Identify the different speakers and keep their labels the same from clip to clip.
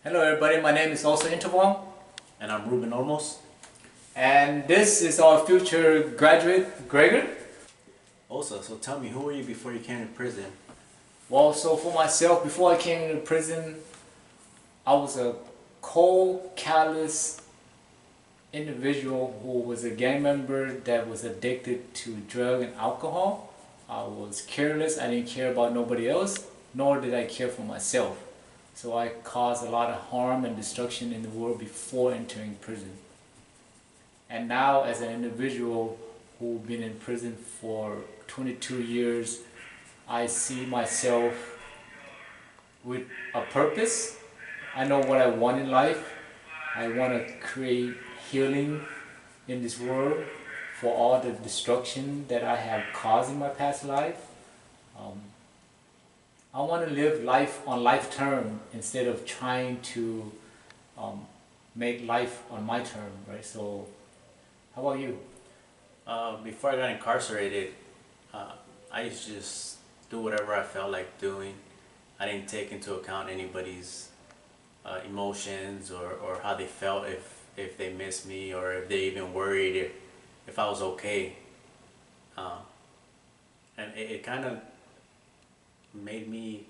Speaker 1: Hello everybody, my name is Osa Interval,
Speaker 2: And I'm Ruben and Osa.
Speaker 1: and this is our future graduate, Gregor.
Speaker 2: Osa, so tell me, who were you before you came to prison?
Speaker 1: Well, so for myself, before I came into prison, I was a cold, callous individual who was a gang member that was addicted to drug and alcohol. I was careless, I didn't care about nobody else, nor did I care for myself. So I caused a lot of harm and destruction in the world before entering prison. And now as an individual who's been in prison for 22 years, I see myself with a purpose. I know what I want in life. I want to create healing in this world for all the destruction that I have caused in my past life. I want to live life on life term instead of trying to make life on my term, right? So, how about you?
Speaker 2: Before I got incarcerated, I used to just do whatever I felt like doing. I didn't take into account anybody's emotions or how they felt, if they missed me or if they even worried if I was okay. And it kind of made me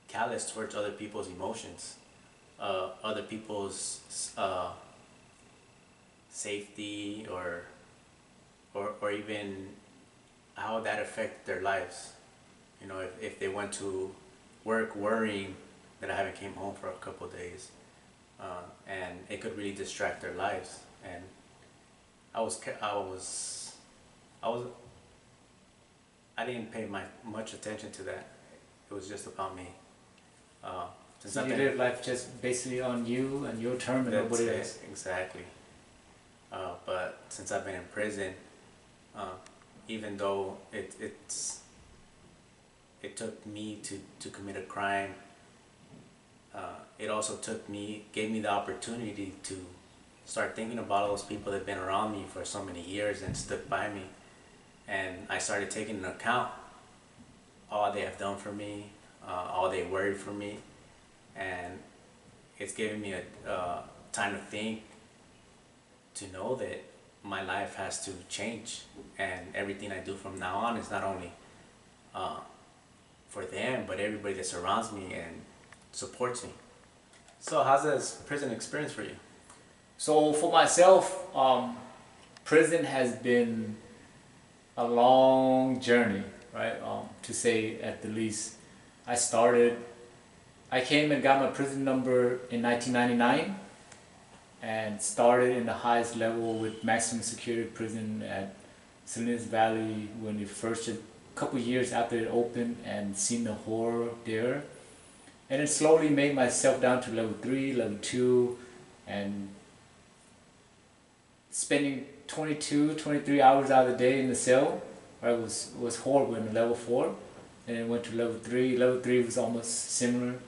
Speaker 2: callous towards other people's emotions, other people's safety or even how that affected their lives. You know, if they went to work worrying that I haven't came home for a couple of days, and it could really distract their lives. And I didn't pay much attention to that. It was just about me.
Speaker 1: So you live life just basically on you and your term and nobody else.
Speaker 2: Exactly. But since I've been in prison, even though it took me to commit a crime, it also gave me the opportunity to start thinking about all those people that have been around me for so many years and stood by me. And I started taking into account all they have done for me, all they worried for me, and it's given me a time to think, to know that my life has to change, and everything I do from now on is not only for them, but everybody that surrounds me and supports me. So how's this prison experience for you?
Speaker 1: So for myself, prison has been a long journey, right? To say at the least. I came and got my prison number in 1999 and started in the highest level with maximum security prison at Salinas Valley when it first, a couple years after it opened, and seen the horror there. And then slowly made myself down to level 3, level 2, and spending 22, 23 hours out of the day in the cell. Right, was horrible in level 4, and then went to level 3. Level 3 was almost similar.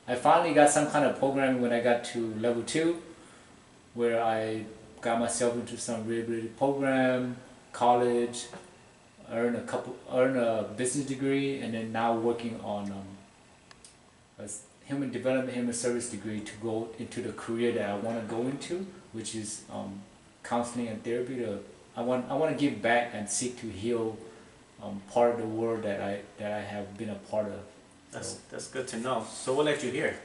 Speaker 1: I finally got some kind of programming when I got to level 2, where I got myself into some rehabilitative program, college, earn a business degree, and then now working on a human development, human service degree to go into the career that I want to go into, which is counseling and therapy. I want to give back and seek to heal part of the world that I have been a part of.
Speaker 2: That's good to know. So what led you here?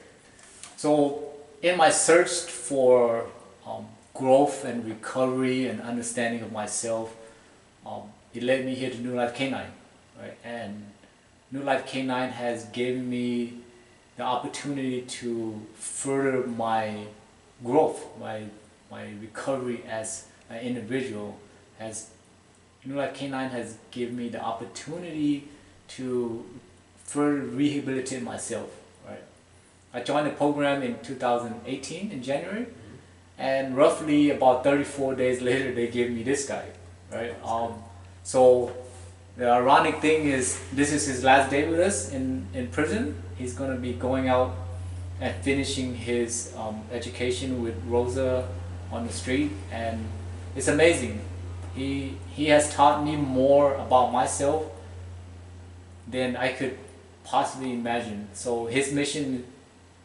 Speaker 1: So in my search for growth and recovery and understanding of myself, it led me here to New Life K9, right? And New Life K9 has given me the opportunity to further my growth, my recovery as an individual. New Life K9 has given me the opportunity to further rehabilitate myself, right? I joined the program in 2018 in January, and roughly about 34 days later they gave me this guy, right? So the ironic thing is, this is his last day with us in prison. He's going to be going out and finishing his education with Rosa on the street, and it's amazing. He has taught me more about myself than I could possibly imagine. So his mission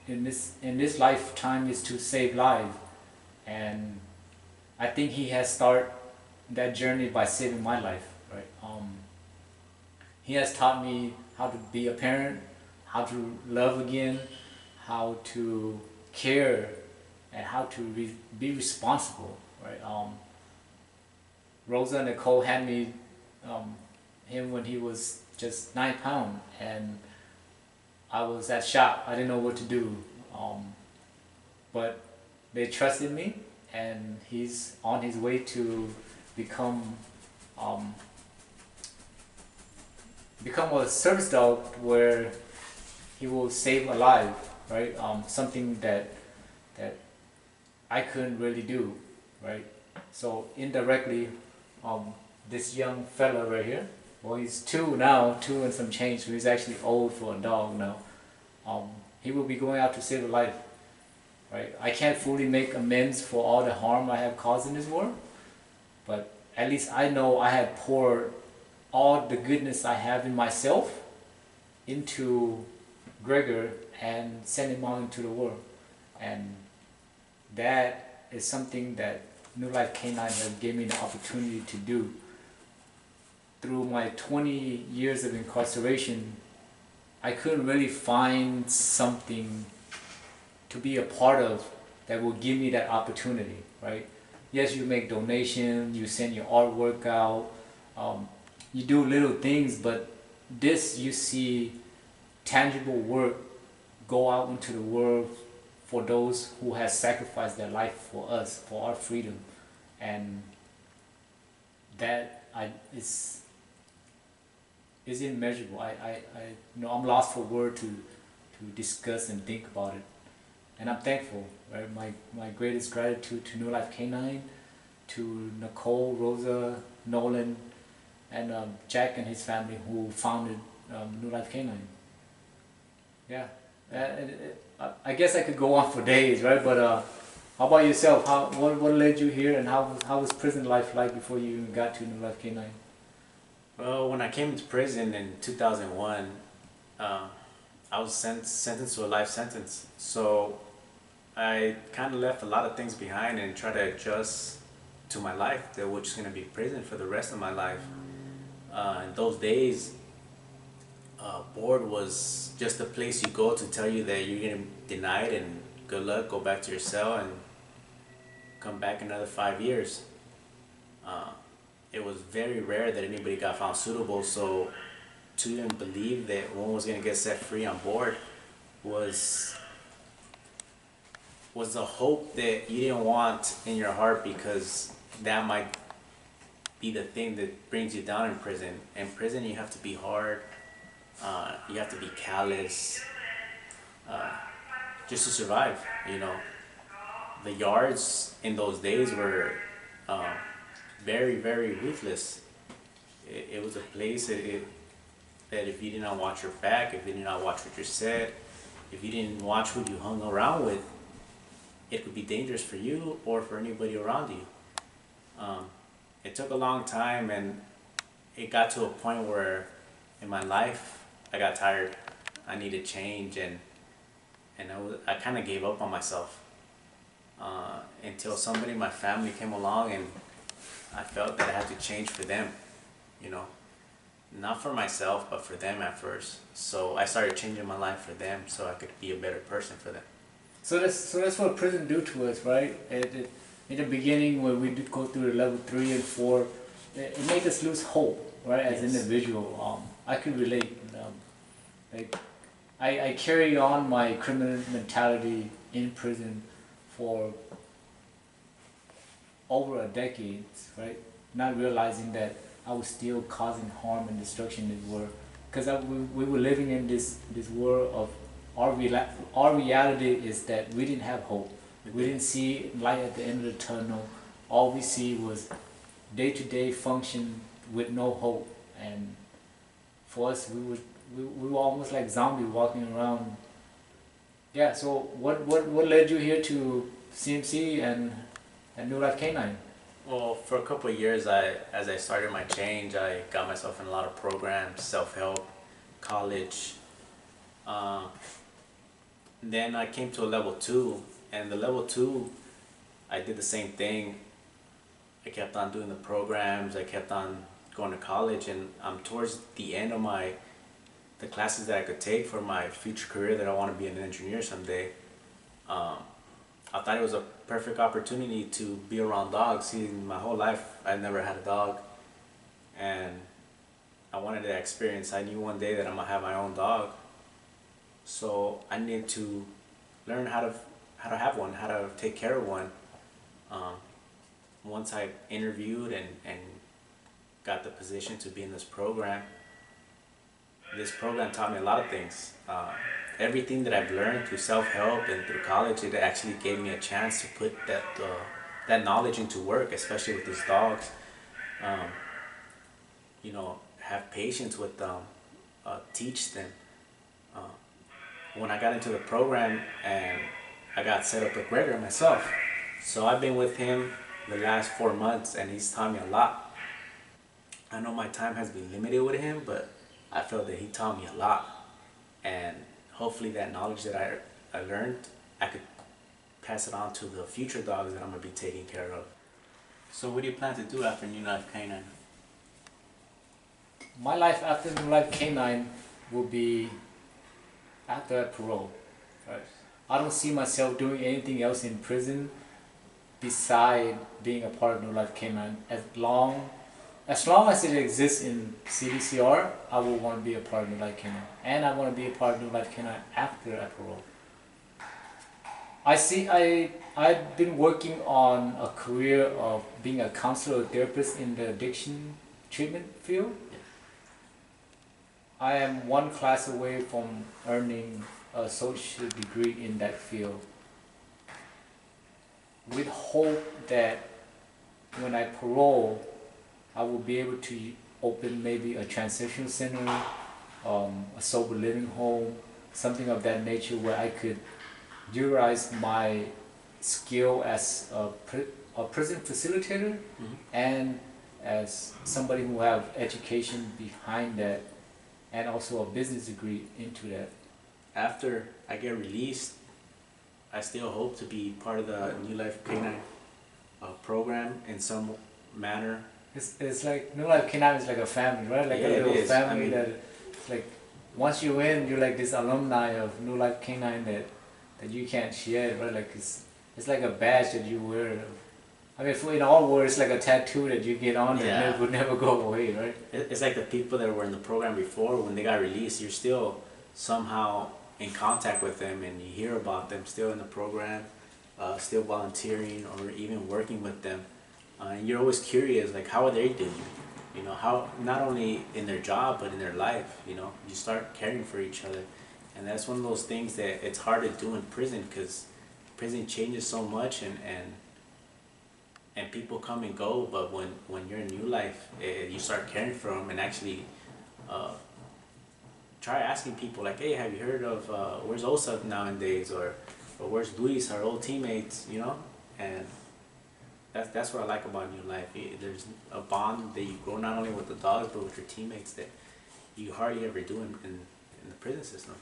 Speaker 1: in this lifetime is to save lives, and I think he has started that journey by saving my life, right? He has taught me how to be a parent, how to love again, how to care, and how to be responsible, right? Rosa and Nicole had me him when he was just 9 pounds, and I was at shop. I didn't know what to do, but they trusted me, and he's on his way to become um, become a service dog where he will save a life, right? Something that I couldn't really do, right? So indirectly, this young fella right here, well, he's 2 now, 2 and some change, so he's actually old for a dog now. He will be going out to save a life, right? I can't fully make amends for all the harm I have caused in this world, but at least I know I have poured all the goodness I have in myself into Gregor and sent him out into the world. And that is something that New Life K9 has given me the opportunity to do. Through my 20 years of incarceration, I couldn't really find something to be a part of that will give me that opportunity, right? Yes, you make donations, you send your artwork out, you do little things, but this you see tangible work go out into the world for those who have sacrificed their life for us, for our freedom, and that is immeasurable. You know, I'm lost for words to discuss and think about it, and I'm thankful. Right, my greatest gratitude to New Life K9, to Nicole, Rosa, Nolan, and Jack and his family who founded New Life K9. Yeah, I guess I could go on for days, right? But how about yourself? What led you here, and how was prison life like before you even got to New Life K9?
Speaker 2: Well, when I came to prison in 2001, I was sentenced to a life sentence. So I kind of left a lot of things behind and tried to adjust to my life, that which is going to be prison for the rest of my life. In those days, board was just a place you go to tell you that you're getting denied and good luck, go back to your cell and come back another 5 years. It was very rare that anybody got found suitable, so to even believe that one was going to get set free on board was a hope that you didn't want in your heart, because that might be the thing that brings you down in prison. In prison you have to be hard, you have to be callous, just to survive, you know. The yards in those days were very, very ruthless. It was a place that if you did not watch your back, if you did not watch what you said, if you didn't watch who you hung around with, it could be dangerous for you or for anybody around you. It took a long time, and it got to a point where in my life I got tired. I needed change, and I kind of gave up on myself until somebody in my family came along, and I felt that I had to change for them, you know, not for myself but for them at first. So I started changing my life for them so I could be a better person for them.
Speaker 1: So that's what prison do to us, right? In the beginning, when we did go through the level 3 and 4, it made us lose hope, right? As
Speaker 2: Yes.
Speaker 1: individual, I could relate. Like, I carry on my criminal mentality in prison for over a decade, right? Not realizing that I was still causing harm and destruction in this world, because we were living in this world of our reality is that we didn't have hope. We didn't see light at the end of the tunnel. All we see was day-to-day function with no hope, and for us, we were almost like zombies walking around. Yeah. So what led you here to CMC and New Life K9?
Speaker 2: Well, for a couple of years, as I started my change, I got myself in a lot of programs, self-help, college. Then I came to a level 2, and the level 2, I did the same thing. I kept on doing the programs, I kept on going to college, and I'm towards the end of the classes that I could take for my future career, that I want to be an engineer someday. I thought it was a perfect opportunity to be around dogs. See, my whole life I've never had a dog, and I wanted that experience. I knew one day that I'm gonna have my own dog, so I needed to learn how to have one, how to take care of one. Once I interviewed and got the position to be in this program taught me a lot of things. Everything that I've learned through self-help and through college, it actually gave me a chance to put that knowledge into work, especially with these dogs. You know, have patience with them, teach them. When I got into the program and I got set up with Gregor myself, so I've been with him the last 4 months, and he's taught me a lot. I know my time has been limited with him, but I feel that he taught me a lot, and hopefully that knowledge that I learned, I could pass it on to the future dogs that I'm going to be taking care of. So what do you plan to do after New Life K9?
Speaker 1: My life after New Life K9 will be after parole. Right? I don't see myself doing anything else in prison beside being a part of New Life K9. As long as it exists in CDCR, I will want to be a part of New Life K9. And I want to be a part of New Life K9 after I parole. I've been working on a career of being a counselor or therapist in the addiction treatment field. I am one class away from earning an associate degree in that field, with hope that when I parole, I will be able to open maybe a transition center, a sober living home, something of that nature, where I could utilize my skill as a prison facilitator, and as somebody who have education behind that, and also a business degree into that.
Speaker 2: After I get released, I still hope to be part of the New Life K9 program in some manner.
Speaker 1: It's like New Life K9 is like a family, right? Like
Speaker 2: Yeah,
Speaker 1: a little
Speaker 2: it is.
Speaker 1: family.
Speaker 2: I mean,
Speaker 1: that, like, once you're in, you're like this alumni of New Life K9 that you can't shed, right? Like it's like a badge that you wear. I mean, in all words, it's like a tattoo that you get on that would never go away, right?
Speaker 2: It's like the people that were in the program before, when they got released, you're still somehow in contact with them, and you hear about them still in the program, still volunteering or even working with them. And you're always curious, like, how are they doing? You know, how, not only in their job, but in their life, you know, you start caring for each other. And that's one of those things that it's hard to do in prison, because prison changes so much, and people come and go. But when you're in New Life, you start caring for them, and actually try asking people, like, hey, have you heard of where's Osa nowadays, or where's Luis, our old teammates, you know? And that's what I like about New Life. There's a bond that you grow not only with the dogs, but with your teammates that you hardly ever do in the prison system.